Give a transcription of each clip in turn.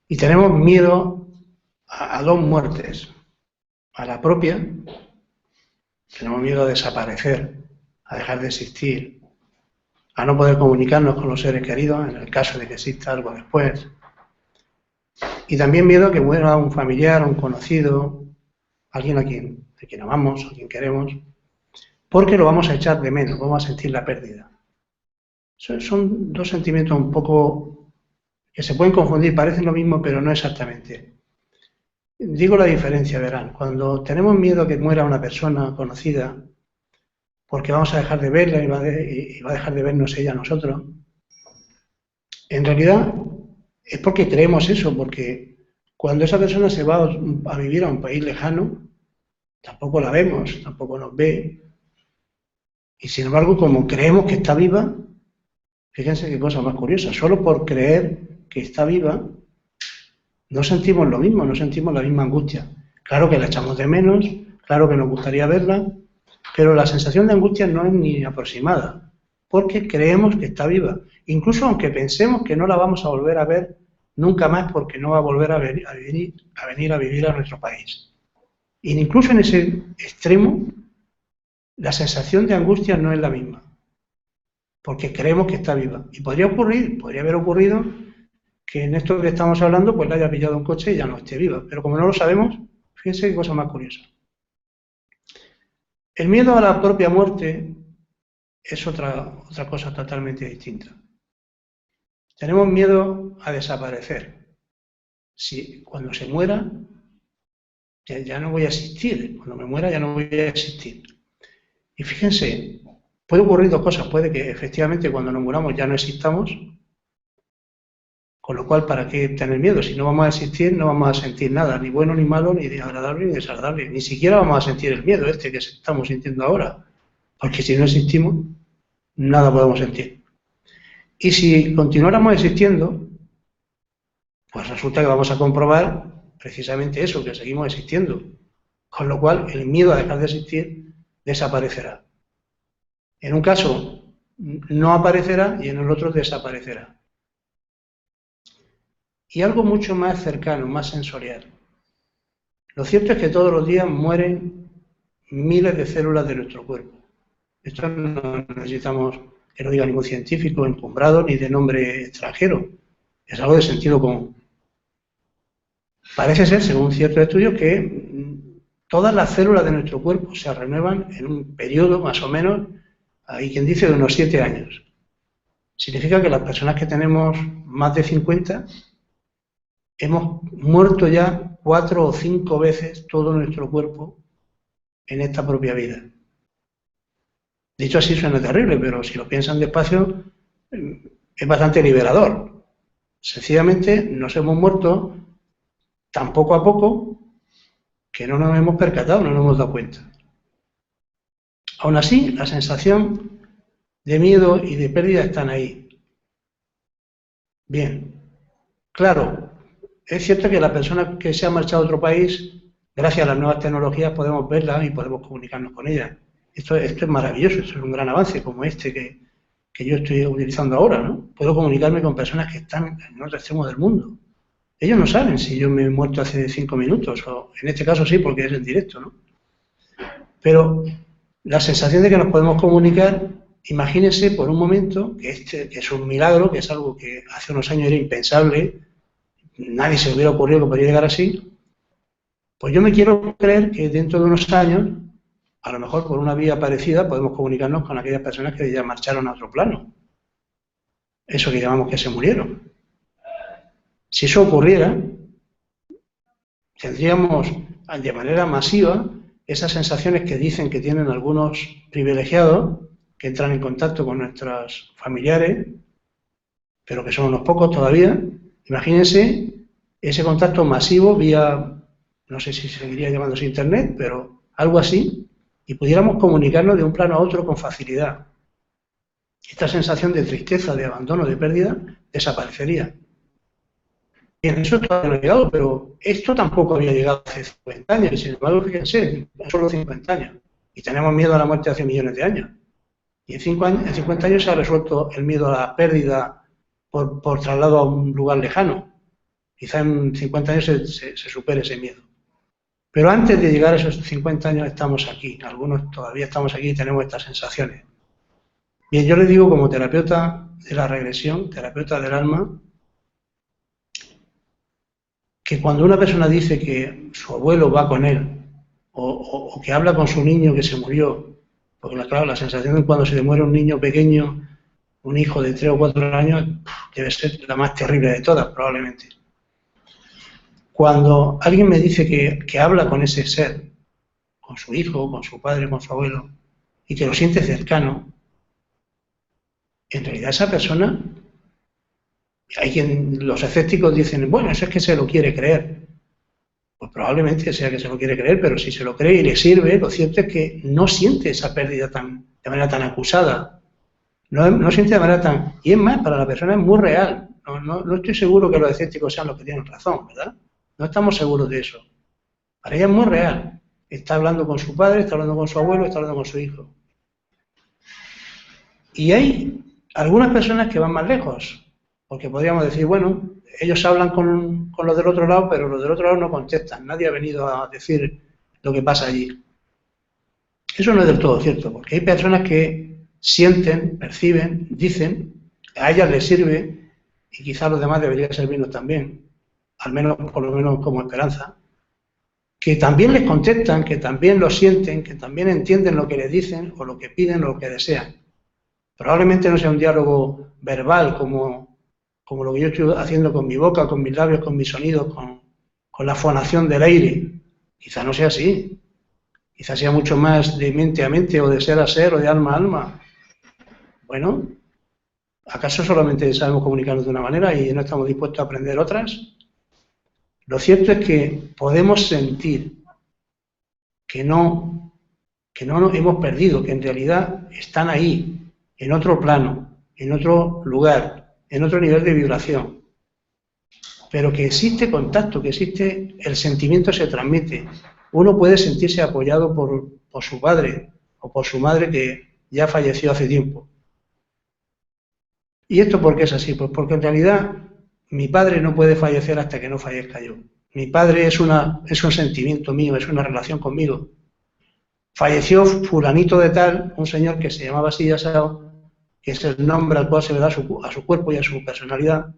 Y tenemos miedo a dos muertes. A la propia, tenemos miedo a desaparecer, a dejar de existir, a no poder comunicarnos con los seres queridos en el caso de que exista algo después. Y también miedo a que muera un familiar, un conocido, alguien a quien amamos, a quien queremos, porque lo vamos a echar de menos, vamos a sentir la pérdida. Son dos sentimientos un poco que se pueden confundir, parecen lo mismo, pero no exactamente. Digo la diferencia, verán. Cuando tenemos miedo a que muera una persona conocida, porque vamos a dejar de verla y va a dejar de vernos ella a nosotros, en realidad es porque creemos eso, porque cuando esa persona se va a vivir a un país lejano, tampoco la vemos, tampoco nos ve, y sin embargo, como creemos que está viva, fíjense qué cosa más curiosa, solo por creer que está viva, no sentimos lo mismo, no sentimos la misma angustia. Claro que la echamos de menos, claro que nos gustaría verla, pero la sensación de angustia no es ni aproximada, porque creemos que está viva, incluso aunque pensemos que no la vamos a volver a ver nunca más porque no va a volver a venir a vivir a nuestro país. E incluso en ese extremo, la sensación de angustia no es la misma, porque creemos que está viva. Y podría haber ocurrido que en esto que estamos hablando, pues la haya pillado un coche y ya no esté viva. Pero como no lo sabemos, fíjense qué cosa más curiosa. El miedo a la propia muerte es otra cosa totalmente distinta. Tenemos miedo a desaparecer. Si cuando se muera, ya no voy a existir. Cuando me muera ya no voy a existir. Y fíjense, puede ocurrir dos cosas. Puede que efectivamente cuando nos muramos ya no existamos, con lo cual, ¿para qué tener miedo? Si no vamos a existir, no vamos a sentir nada, ni bueno, ni malo, ni agradable, ni desagradable. Ni siquiera vamos a sentir el miedo este que estamos sintiendo ahora. Porque si no existimos, nada podemos sentir. Y si continuáramos existiendo, pues resulta que vamos a comprobar precisamente eso, que seguimos existiendo. Con lo cual, el miedo a dejar de existir desaparecerá. En un caso, no aparecerá y en el otro desaparecerá. Y algo mucho más cercano, más sensorial. Lo cierto es que todos los días mueren miles de células de nuestro cuerpo. Esto no necesitamos que lo diga ningún científico encumbrado ni de nombre extranjero. Es algo de sentido común. Parece ser, según ciertos estudios, que todas las células de nuestro cuerpo se renuevan en un periodo más o menos, hay quien dice de unos 7 años. Significa que las personas que tenemos más de 50 hemos muerto ya 4 o 5 veces todo nuestro cuerpo en esta propia vida. Dicho así suena terrible, pero si lo piensan despacio es bastante liberador. Sencillamente nos hemos muerto tan poco a poco que no nos hemos percatado, no nos hemos dado cuenta. Aún así, la sensación de miedo y de pérdida están ahí. Bien, claro, es cierto que la persona que se ha marchado a otro país, gracias a las nuevas tecnologías podemos verla y podemos comunicarnos con ella. Esto es maravilloso, esto es un gran avance como este que yo estoy utilizando ahora, ¿no? Puedo comunicarme con personas que están en otro extremo del mundo. Ellos no saben si yo me he muerto hace 5 minutos, o en este caso sí, porque es en directo, ¿no? Pero la sensación de que nos podemos comunicar, imagínense por un momento que es un milagro, que es algo que hace unos años era impensable, nadie se hubiera ocurrido que podría llegar así, pues yo me quiero creer que dentro de unos años, a lo mejor por una vía parecida, podemos comunicarnos con aquellas personas que ya marcharon a otro plano. Eso que llamamos que se murieron. Si eso ocurriera, tendríamos de manera masiva esas sensaciones que dicen que tienen algunos privilegiados que entran en contacto con nuestros familiares, pero que son unos pocos todavía. Imagínense ese contacto masivo vía, no sé si seguiría llamándose internet, pero algo así, y pudiéramos comunicarnos de un plano a otro con facilidad. Esta sensación de tristeza, de abandono, de pérdida, desaparecería. Bien, eso todavía no ha llegado, pero esto tampoco había llegado hace 50 años, sin embargo, fíjense, solo 50 años, y tenemos miedo a la muerte hace millones de años. Y en 50 años se ha resuelto el miedo a la pérdida por traslado a un lugar lejano. Quizá en 50 años se supere ese miedo. Pero antes de llegar a esos 50 años estamos aquí. Algunos todavía estamos aquí y tenemos estas sensaciones. Bien, yo le digo como terapeuta de la regresión, terapeuta del alma, que cuando una persona dice que su abuelo va con él, o que habla con su niño que se murió, porque claro, la sensación de cuando se te muere un niño pequeño, un hijo de 3 o 4 años, debe ser la más terrible de todas, probablemente. Cuando alguien me dice que habla con ese ser, con su hijo, con su padre, con su abuelo, y que lo siente cercano, en realidad esa persona, hay quien, los escépticos dicen, bueno, eso es que se lo quiere creer. Pues probablemente sea que se lo quiere creer, pero si se lo cree y le sirve, lo cierto es que no siente esa pérdida de manera tan acusada. No siente de manera tan... Y es más, para la persona es muy real. No estoy seguro que los escépticos sean los que tienen razón, ¿verdad? No estamos seguros de eso. Para ella es muy real. Está hablando con su padre, está hablando con su abuelo, está hablando con su hijo. Y hay algunas personas que van más lejos, porque podríamos decir, bueno, ellos hablan con los del otro lado, pero los del otro lado no contestan. Nadie ha venido a decir lo que pasa allí. Eso no es del todo cierto, porque hay personas que sienten, perciben, dicen, a ellas les sirve, y quizás a los demás debería servirnos también, al menos, por lo menos como esperanza, que también les contestan, que también lo sienten, que también entienden lo que les dicen, o lo que piden, o lo que desean. Probablemente no sea un diálogo verbal como lo que yo estoy haciendo con mi boca, con mis labios, con mis sonidos, con la fonación del aire. Quizá no sea así. Quizá sea mucho más de mente a mente, o de ser a ser, o de alma a alma. Bueno, ¿acaso solamente sabemos comunicarnos de una manera y no estamos dispuestos a aprender otras? Lo cierto es que podemos sentir que no nos hemos perdido, que en realidad están ahí, en otro plano, en otro lugar, en otro nivel de vibración, pero que existe contacto, que existe, el sentimiento se transmite. Uno puede sentirse apoyado por su padre o por su madre que ya falleció hace tiempo. ¿Y esto por qué es así? Pues porque en realidad mi padre no puede fallecer hasta que no fallezca yo. Mi padre es un sentimiento mío, es una relación conmigo. Falleció fulanito de tal, un señor que se llamaba así asado, que es el nombre al cual se le da a su cuerpo y a su personalidad.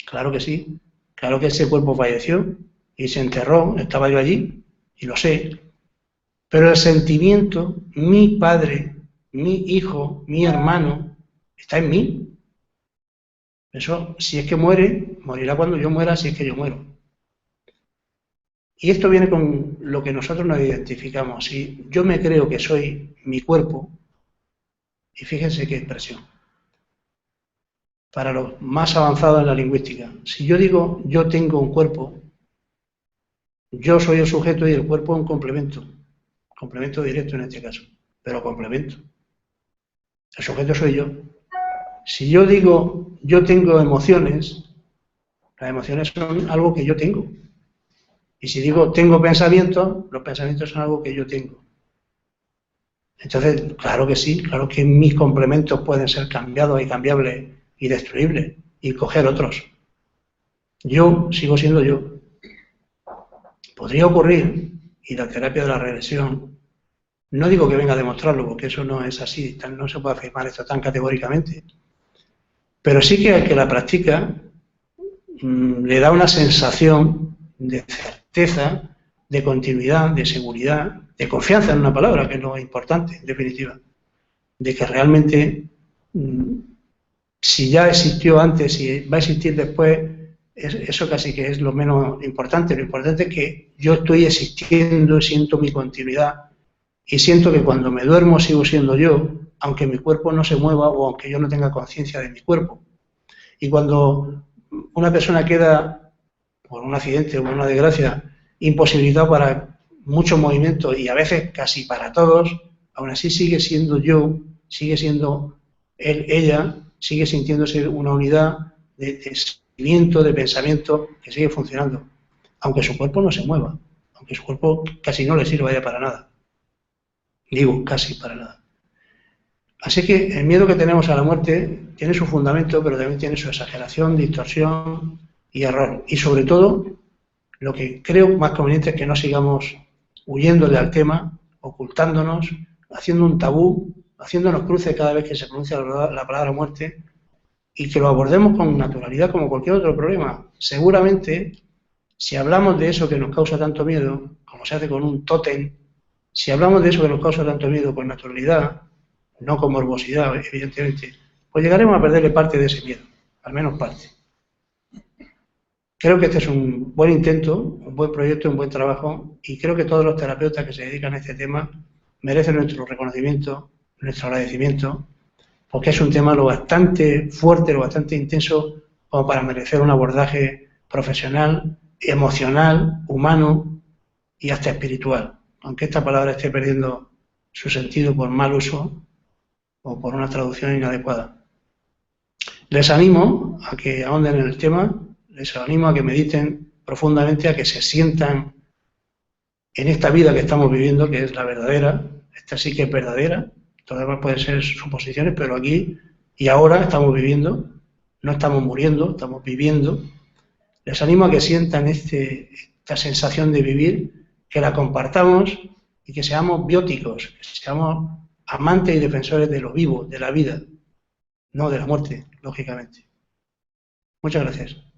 Claro que sí, claro que ese cuerpo falleció y se enterró, estaba yo allí y lo sé. Pero el sentimiento, mi padre, mi hijo, mi hermano, está en mí. Eso, si es que muere, morirá cuando yo muera, si es que yo muero. Y esto viene con lo que nosotros nos identificamos. Si yo me creo que soy mi cuerpo, y fíjense qué expresión, para los más avanzados en la lingüística, si yo digo yo tengo un cuerpo, yo soy el sujeto y el cuerpo es un complemento directo en este caso, pero complemento. El sujeto soy yo. Si yo digo yo tengo emociones, las emociones son algo que yo tengo. Y si digo tengo pensamientos, los pensamientos son algo que yo tengo. Entonces, claro que sí, claro que mis complementos pueden ser cambiados y cambiables y destruibles y coger otros. Yo sigo siendo yo. Podría ocurrir, y la terapia de la regresión, no digo que venga a demostrarlo, porque eso no es así, no se puede afirmar esto tan categóricamente, pero sí que al que la practica le da una sensación de certeza, de continuidad, de seguridad, de confianza en una palabra, que es lo importante, en definitiva, de que realmente, si ya existió antes y va a existir después, eso casi que es lo menos importante. Lo importante es que yo estoy existiendo, siento mi continuidad y siento que cuando me duermo sigo siendo yo, aunque mi cuerpo no se mueva o aunque yo no tenga conciencia de mi cuerpo. Y cuando una persona queda, por un accidente o por una desgracia, imposibilitado para muchos movimientos y a veces casi para todos, aún así sigue siendo yo, sigue siendo él, ella, sigue sintiéndose una unidad de sentimiento, de pensamiento que sigue funcionando, aunque su cuerpo no se mueva, aunque su cuerpo casi no le sirva ya para nada. Digo, casi para nada. Así que el miedo que tenemos a la muerte tiene su fundamento, pero también tiene su exageración, distorsión, y error. Y sobre todo, lo que creo más conveniente es que no sigamos huyéndole al tema, ocultándonos, haciendo un tabú, haciéndonos cruces cada vez que se pronuncia la palabra muerte, y que lo abordemos con naturalidad como cualquier otro problema. Seguramente, si hablamos de eso que nos causa tanto miedo, como se hace con un tótem, si hablamos de eso que nos causa tanto miedo con naturalidad, no con morbosidad, evidentemente, pues llegaremos a perderle parte de ese miedo, al menos parte. Creo que este es un buen intento, un buen proyecto, un buen trabajo, y creo que todos los terapeutas que se dedican a este tema merecen nuestro reconocimiento, nuestro agradecimiento, porque es un tema lo bastante fuerte, lo bastante intenso, como para merecer un abordaje profesional, emocional, humano y hasta espiritual. Aunque esta palabra esté perdiendo su sentido por mal uso o por una traducción inadecuada. Les animo a que ahonden en el tema, les animo a que mediten profundamente, a que se sientan en esta vida que estamos viviendo, que es la verdadera, esta sí que es verdadera, todo lo demás pueden ser suposiciones, pero aquí y ahora estamos viviendo, no estamos muriendo, estamos viviendo. Les animo a que sientan esta sensación de vivir, que la compartamos y que seamos bióticos, que seamos amantes y defensores de lo vivo, de la vida, no de la muerte, lógicamente. Muchas gracias.